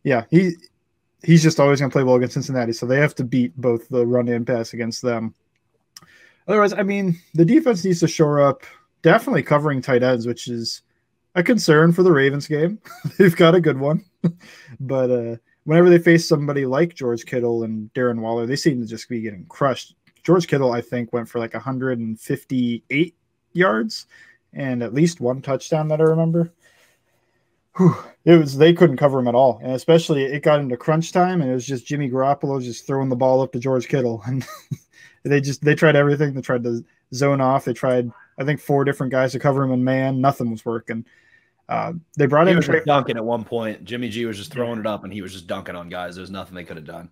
yeah, he's just always going to play well against Cincinnati. So they have to beat both the run and pass against them. Otherwise, I mean, the defense needs to shore up, definitely covering tight ends, which is a concern for the Ravens game. They've got a good one, but whenever they face somebody like George Kittle and Darren Waller, they seem to just be getting crushed. George Kittle, I think, went for like 158 yards and at least 1 touchdown that I remember. They couldn't cover him at all. And especially it got into crunch time, and it was just Jimmy Garoppolo just throwing the ball up to George Kittle. And they tried everything. They tried to zone off. They tried, I think, 4 different guys to cover him in man. Nothing was working. They brought in was dunking at one point. Jimmy G was just throwing it up, and he was just dunking on guys. There's nothing they could have done.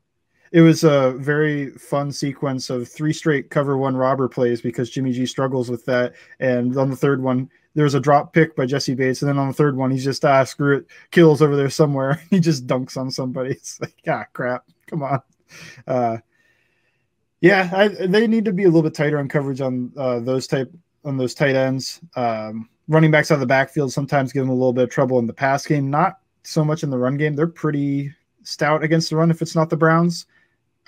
It was a very fun sequence of 3 straight cover 1 robber plays, because Jimmy G struggles with that. And on the third one, there was a drop pick by Jesse Bates. And then on the third one, he's just, screw it. Kill's over there somewhere. He just dunks on somebody. It's like, crap. Come on. They need to be a little bit tighter on coverage on those tight ends. Running backs out of the backfield sometimes give them a little bit of trouble in the pass game. Not so much in the run game. They're pretty stout against the run if it's not the Browns.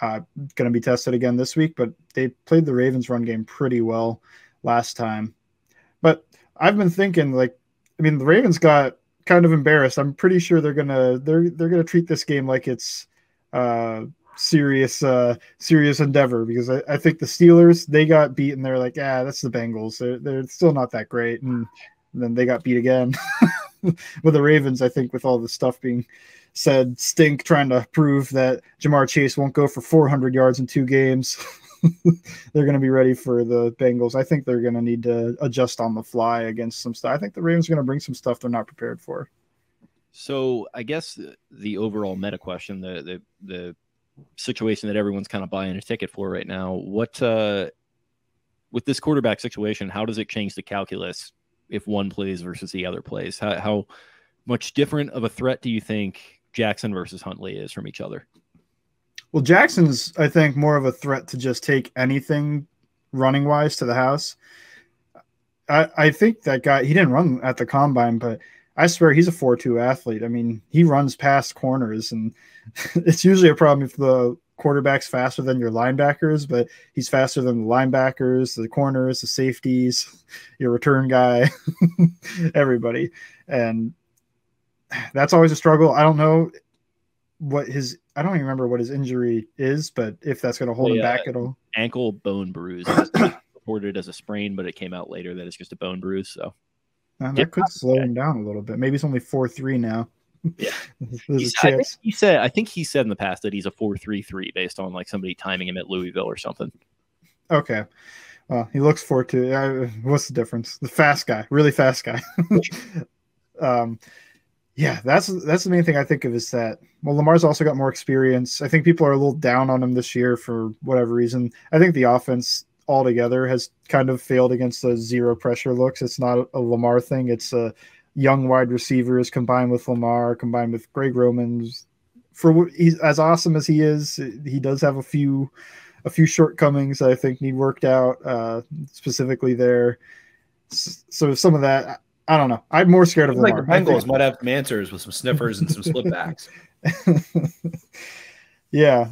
Going to be tested again this week, but they played the Ravens run game pretty well last time. But I've been thinking, the Ravens got kind of embarrassed. I'm pretty sure they're gonna treat this game like it's serious endeavor, because I think the Steelers, they got beat and they're like, that's the Bengals. They're still not that great, and then they got beat again. With the Ravens, I think with all the stuff being said, stink trying to prove that Jamar Chase won't go for 400 yards in 2 games. They're going to be ready for the Bengals. I think they're going to need to adjust on the fly against some stuff. I think the Ravens are going to bring some stuff they're not prepared for. So I guess the overall meta question, the situation that everyone's kind of buying a ticket for right now, what with this quarterback situation, how does it change the calculus if one plays versus the other plays? How much different of a threat do you think Jackson versus Huntley is from each other? Well, Jackson's, I think, more of a threat to just take anything running wise to the house. I think that guy, he didn't run at the combine, but I swear he's a 4.2 athlete. I mean, he runs past corners, and it's usually a problem if the quarterback's faster than your linebackers, but he's faster than the linebackers, the corners, the safeties, your return guy, everybody. And that's always a struggle. I don't know I don't even remember what his injury is, but if that's going to hold him back at all. Ankle bone bruise. Reported as a sprain, but it came out later that it's just a bone bruise. So that could slow him down a little bit. Maybe it's only 4.3 now. Yeah, there's a chance. I think he said in the past that he's a 4.33 based on like somebody timing him at Louisville or something. Okay, well, he looks 4.2. What's the difference? The fast guy, really fast guy. Yeah, that's the main thing I think of is that. Well, Lamar's also got more experience. I think people are a little down on him this year for whatever reason. I think the offense altogether has kind of failed against those zero pressure looks. It's not a Lamar thing. It's a young wide receivers combined with Lamar, combined with Greg Romans. He's as awesome as he is, he does have a few shortcomings that I think need worked out, specifically there. So some of that, I don't know. I'm more scared of Lamar. Like the Bengals might have some answers with some sniffers and some slipbacks. Yeah,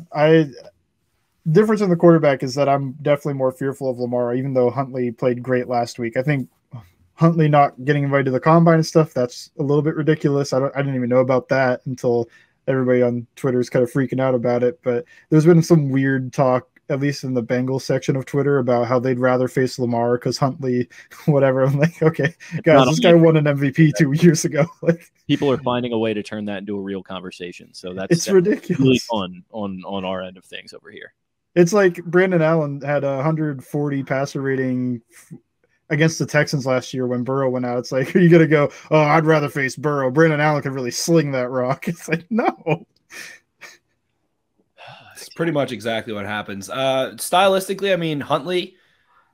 difference in the quarterback is that I'm definitely more fearful of Lamar, even though Huntley played great last week. I think Huntley not getting invited to the combine and stuff, that's a little bit ridiculous. I didn't even know about that until everybody on Twitter is kind of freaking out about it. But there's been some weird talk, at least in the Bengals section of Twitter, about how they'd rather face Lamar because Huntley, whatever. I'm like, okay, guys, this guy won an MVP 2 years ago. Like, people are finding a way to turn that into a real conversation. So that's ridiculous. Really fun on our end of things over here. It's like Brandon Allen had 140 passer rating against the Texans last year when Burrow went out. It's like, are you going to go, oh, I'd rather face Burrow. Brandon Allen could really sling that rock. It's like, no. It's pretty much exactly what happens. Stylistically, I mean, Huntley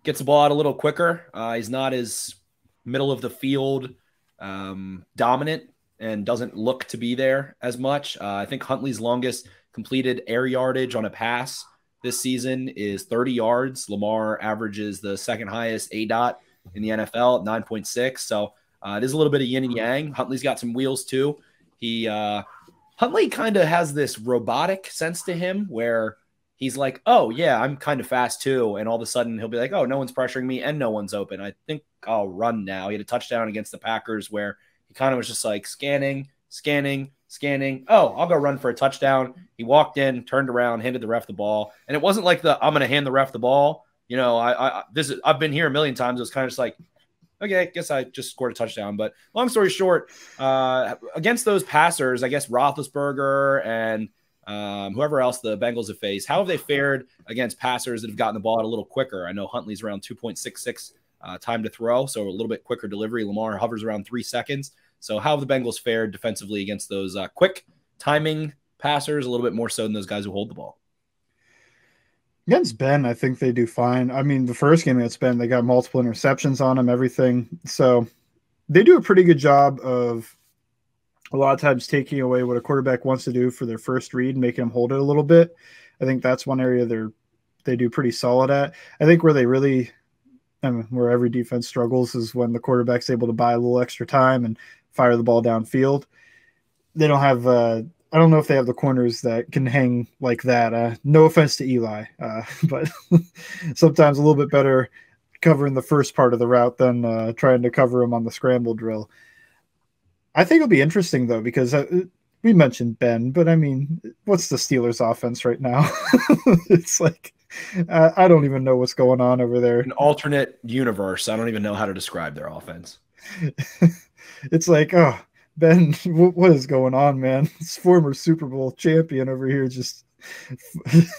gets the ball out a little quicker. He's not as middle of the field dominant and doesn't look to be there as much. I think Huntley's longest completed air yardage on a pass this season is 30 yards. Lamar averages the second highest ADOT in the NFL at 9.6. So it is a little bit of yin and yang. Huntley's got some wheels too. Huntley kind of has this robotic sense to him where he's like, oh yeah, I'm kind of fast too. And all of a sudden he'll be like, oh, no one's pressuring me and no one's open. I think I'll run now. He had a touchdown against the Packers where he kind of was just like scanning. Oh, I'll go run for a touchdown. He walked in, turned around, handed the ref the ball. And it wasn't like I'm going to hand the ref the ball. You know, I've been here a million times. It was kind of just like, okay, I guess I just scored a touchdown. But long story short, against those passers, I guess Roethlisberger and whoever else the Bengals have faced, how have they fared against passers that have gotten the ball out a little quicker? I know Huntley's around 2.66 time to throw, so a little bit quicker delivery. Lamar hovers around 3 seconds. So how have the Bengals fared defensively against those quick timing passers, a little bit more so than those guys who hold the ball? Against Ben, I think they do fine. I mean, the first game against Ben, they got multiple interceptions on him, everything. So they do a pretty good job of a lot of times taking away what a quarterback wants to do for their first read, making them hold it a little bit. I think that's one area they do pretty solid at. I think where they really, where every defense struggles is when the quarterback's able to buy a little extra time and fire the ball downfield. They don't have I don't know if they have the corners that can hang like that. No offense to Eli, but sometimes a little bit better covering the first part of the route than trying to cover him on the scramble drill. I think it'll be interesting, though, because we mentioned Ben, but I mean, what's the Steelers' offense right now? It's like, I don't even know what's going on over there. An alternate universe. I don't even know how to describe their offense. It's like, oh, Ben, what is going on, man? This former Super Bowl champion over here just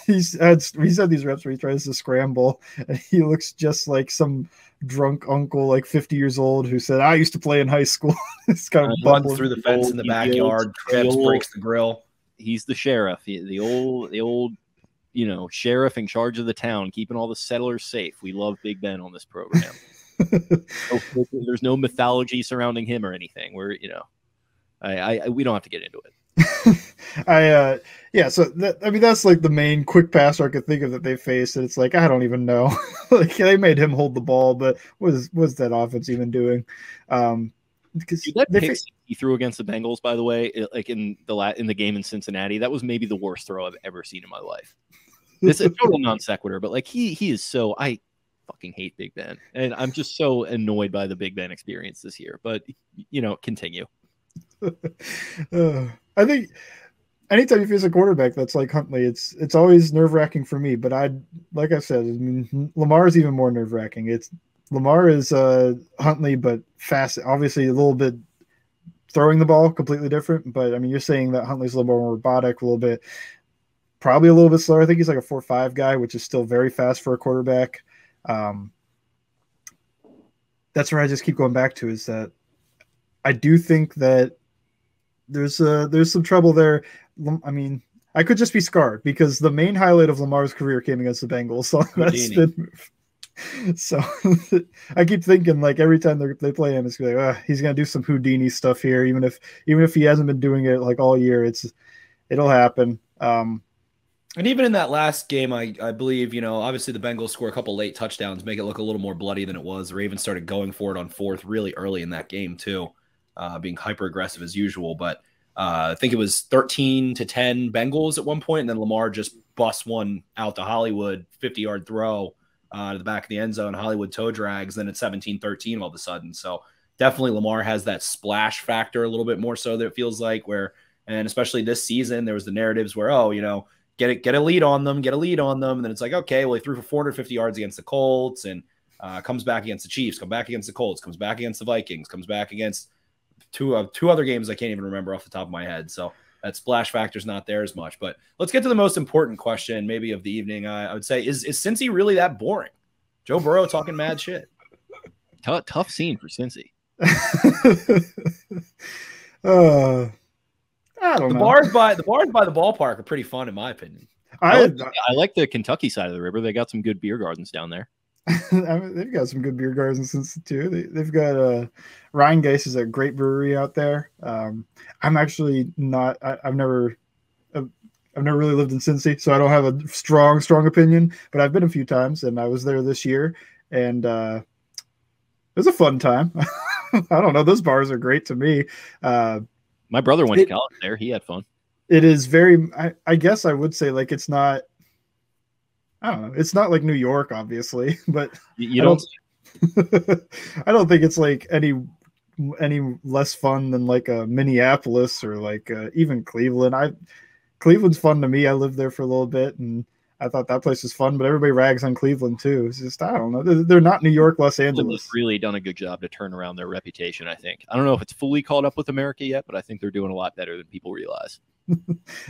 he's had these reps where he tries to scramble and he looks just like some drunk uncle, like 50 years old, who said, I used to play in high school. It's kind of runs through the fence in the backyard, trips, breaks the grill. He's the sheriff, the old sheriff in charge of the town, keeping all the settlers safe. We love Big Ben on this program. There's no mythology surrounding him or anything. We don't have to get into it. So that's like the main quick passer I could think of that they faced, and it's like, I don't even know. Like, they made him hold the ball, but what is that offense even doing? because Dude, that pick he threw against the Bengals, by the way, like in the game in Cincinnati, that was maybe the worst throw I've ever seen in my life. It's a total non sequitur, but like he is so I fucking hate Big Ben, and I'm just so annoyed by the Big Ben experience this year. But continue. I think anytime you face a quarterback that's like Huntley, it's always nerve-wracking for me. But like I said, I mean, Lamar is even more nerve-wracking. Lamar is Huntley, but fast. Obviously, a little bit throwing the ball completely different. But I mean, you're saying that Huntley's a little more robotic, a little bit, probably a little bit slower. I think he's like a 4.5 guy, which is still very fast for a quarterback. That's where I just keep going back to, is that I do think that there's some trouble there. I mean, I could just be scarred because the main highlight of Lamar's career came against the Bengals. So that spin move. So I keep thinking, like, every time they play him, it's like, he's gonna do some Houdini stuff here, even if he hasn't been doing it like all year. It'll happen. And even in that last game, I believe, obviously the Bengals score a couple late touchdowns, make it look a little more bloody than it was. The Ravens started going for it on fourth really early in that game too, being hyper aggressive as usual. But I think it was 13-10 Bengals at one point, and then Lamar just busts one out to Hollywood, 50-yard throw to the back of the end zone. Hollywood toe drags, then it's 17-13 all of a sudden. So definitely Lamar has that splash factor a little bit more so that it feels like and especially this season, there was the narratives where, get a lead on them. And then it's like, okay, well, he threw for 450 yards against the Colts and comes back against the Chiefs, come back against the Colts, comes back against the Vikings, comes back against two other games I can't even remember off the top of my head. So that splash factor is not there as much. But let's get to the most important question maybe of the evening. I would say, is Cincy really that boring? Joe Burrow talking mad shit. Tough scene for Cincy. I don't know. The bars by the ballpark are pretty fun, in my opinion. I like the Kentucky side of the river. They got some good beer gardens down there. I mean, they've got some good beer gardens in Cincinnati too. They've got Rheingeist is a great brewery out there. I'm actually not. I've never really lived in Cincy, so I don't have a strong opinion. But I've been a few times, and I was there this year, and it was a fun time. I don't know. Those bars are great to me. My brother went to college there. He had fun. It is very, I guess I would say, like, it's not, I don't know. It's not like New York, obviously, but I don't think it's like any less fun than like a Minneapolis or like even Cleveland. Cleveland's fun to me. I lived there for a little bit and I thought that place was fun, but everybody rags on Cleveland too. It's just, I don't know. They're not New York, Los Angeles. They've really done a good job to turn around their reputation, I think. I don't know if it's fully caught up with America yet, but I think they're doing a lot better than people realize.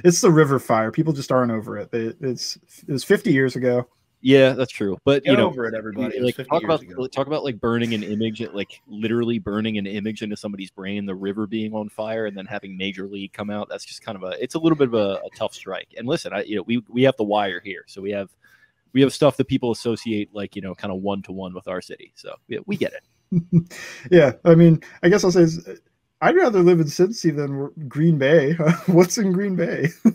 It's the river fire. People just aren't over it. It was 50 years ago. Yeah, that's true. But Get over it, everybody. Like, talk about like burning an image, like literally burning an image into somebody's brain, the river being on fire, and then having Major League come out. That's just kind of it's a little bit of a tough strike. And listen, we have the wire here, so we have stuff that people associate like kind of one-to-one with our city. So we get it. Yeah, I mean, I guess I'll say I'd rather live in Cincy than Green Bay. What's in Green Bay? I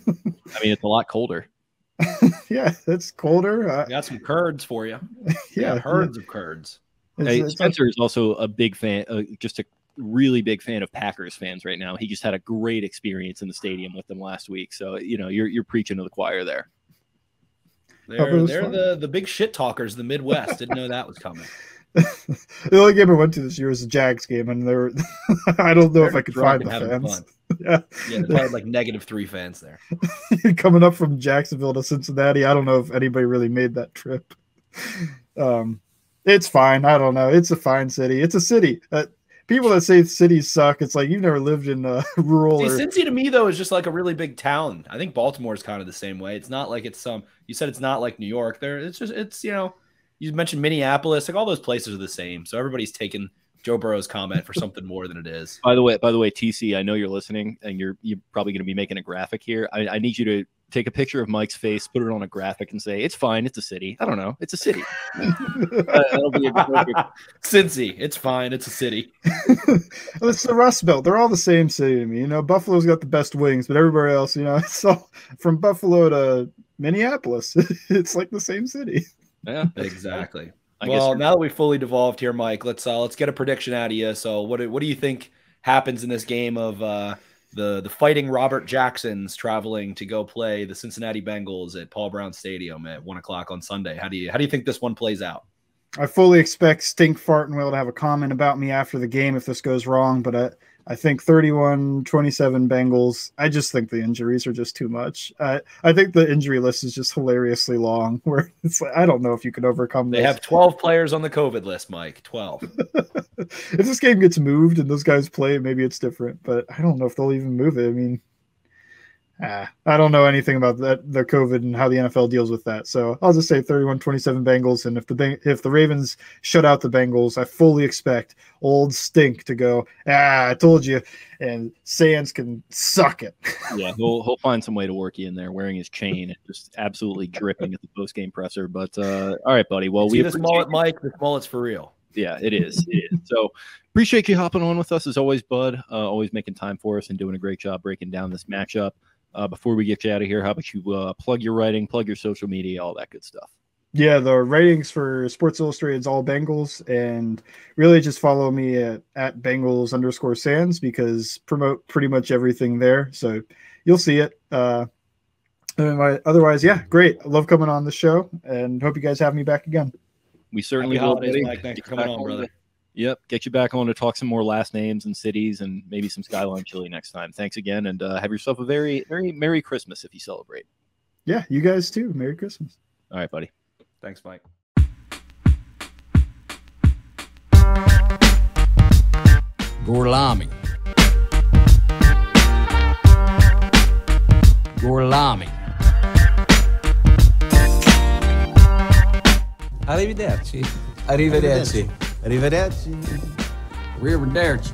mean, it's a lot colder. Yeah, it's colder. We got some curds for you. Yeah, herds of curds. Spencer is also a big fan, just a really big fan of Packers fans right now. He just had a great experience in the stadium with them last week. So you're preaching to the choir there. They're the big shit talkers in the Midwest. Didn't know that was coming. The only game I went to this year was the Jags game, and there were I don't know if I could find the fans. Yeah, they probably like -3 fans there. Coming up from Jacksonville to Cincinnati, I don't know if anybody really made that trip. It's fine. I don't know. It's a fine city. It's a city. People that say cities suck, it's like you've never lived in rural. Cincy to me though is just like a really big town. I think Baltimore is kind of the same way. It's not like it's you said it's not like New York. It's you mentioned Minneapolis, like all those places are the same. So everybody's taking Joe Burrow's comment for something more than it is. By the way, TC, I know you're listening, and you're probably going to be making a graphic here. I need you to take a picture of Mike's face, put it on a graphic, and say it's fine. It's a city. I don't know. It's a city. That'll be a perfect. Cincy, it's fine. It's a city. Well, it's the Rust Belt. They're all the same city to me. Buffalo's got the best wings, but everybody else, it's all from Buffalo to Minneapolis. It's like the same city. Yeah, exactly. Well, now that we've fully devolved here, Mike, let's get a prediction out of you. So, what do you think happens in this game of the fighting Robert Jacksons traveling to go play the Cincinnati Bengals at Paul Brown Stadium at 1 o'clock on Sunday. How do you think this one plays out? I fully expect Stink Fartenwell to have a comment about me after the game if this goes wrong, but I think 31-27 Bengals. I just think the injuries are just too much. I think the injury list is just hilariously long, where it's like, I don't know if you can overcome this. They have 12 players on the COVID list, Mike. 12. If this game gets moved and those guys play, maybe it's different, but I don't know if they'll even move it. I mean, I don't know anything about the COVID and how the NFL deals with that. So I'll just say 31-27 Bengals. And if the Ravens shut out the Bengals, I fully expect old Stink to go, I told you, and Sands can suck it. Yeah, he'll find some way to work you in there, wearing his chain and just absolutely dripping at the post-game presser. But all right, buddy. Well, see this mullet, Mike? This mullet's for real. Yeah, it is. So appreciate you hopping on with us as always, bud. Always making time for us and doing a great job breaking down this matchup. Before we get you out of here, how about you plug your writing, plug your social media, all that good stuff? Yeah, the ratings for Sports Illustrated's All Bengals, and really just follow me at Bengals_Sands because promote pretty much everything there. So you'll see it. Otherwise, yeah, great. I love coming on the show and hope you guys have me back again. We certainly Happy will. holidays, Mike. Thanks for coming on, brother. Yep. Get you back on to talk some more last names and cities and maybe some Skyline chili next time. Thanks again. And have yourself a very, very Merry Christmas if you celebrate. Yeah, you guys too. Merry Christmas. All right, buddy. Thanks, Mike. Gorlami. Arrivederci. Arrivederci. Arrivederci. Arrivederci.